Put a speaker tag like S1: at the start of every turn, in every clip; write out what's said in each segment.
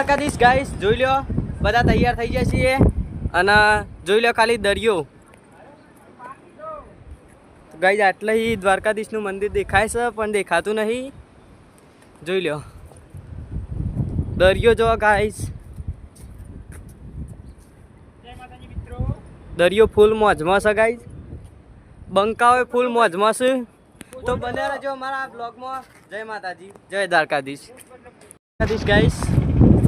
S1: Dwarkadhish guys જોઈ લો બધા તૈયાર થઈ ગયા છીએ અને જોઈ લો ખાલી દરિયો ગાઈસ આટલે ही દ્વારકાધીશનું મંદિર દેખાય છે પણ દેખાતું નહીં જોઈ લો દરિયો જો ગાઈસ દરિયો ફૂલ મોજમાં છે ગાઈસ બંકાઓ ફૂલ મોજમાં છે તો બને રહેજો અમારા બ્લોગમાં જય માતાજી જય દ્વારકાધીશ ગાઈસ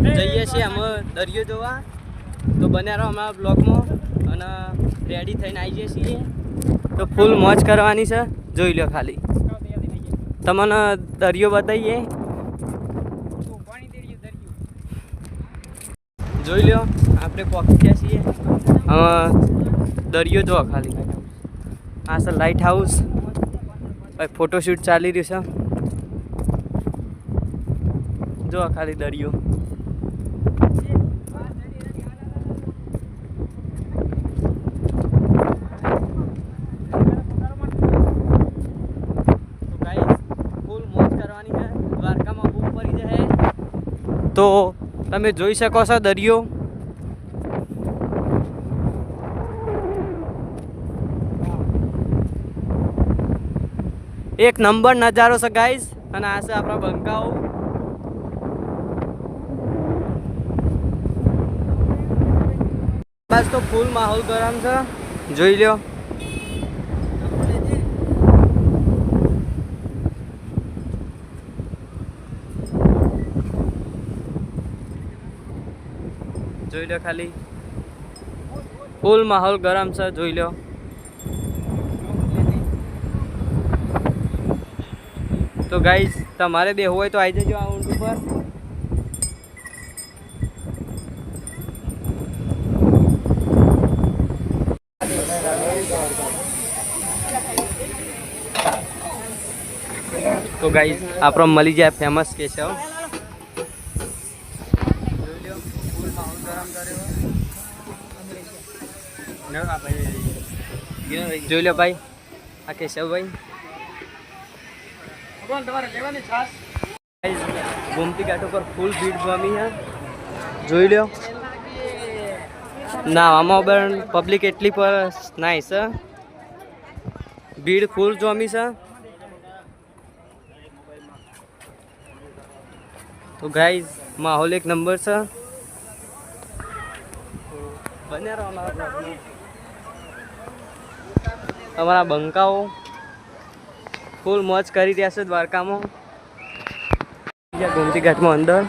S1: જઈએ છીએ અમે દરિયો જોવા તો બને રહો અમારા બ્લોગમાં અને રેડી થઈને આવી જઈએ છીએ તો ફૂલ મોજ કરવાની છે જોઈ લો ખાલી તમને દરિયો બતાવીએ જોઈ લો આપણે પહોંચી ગયા છીએ દરિયો જો ખાલી આ છે લાઇટ હાઉસ ફોટોશૂટ ચાલી રહ્યું છે જો ખાલી દરિયો તો તમે જોઈ શકો છો દરિયો એક નંબર નજારો છે ગાઈસ અને આ છે આપણા બંકાઓ બસ તો ફૂલ માહોલ ગરમ છે જોઈ લો જોઈ લો ખાલી ફૂલ માહોલ ગરમ છે જોઈ લો તો ગાઈસ તમારે બેહવું હોય તો આવી જજો આ ઊંટ ઉપર તો ગાઈસ આપણો મળી જાય ફેમસ કેશવ જોઈ લો ભાઈ આ કેશવભાઈ ગોમતી ઘાટ ઉપર ફૂલ ભીડ જમી છે જોઈ લો ના આમાં પણ પબ્લિક એટલી પર નાઈસ છે ભીડ ફૂલ જમી છે તો ગાઈઝ માહોલ એક નંબર છે બને રહો અમારા બંકાઓ ફૂલ મોજ કરી રહ્યા છે દ્વારકામાં ગોમતી ઘાટમાં અંદર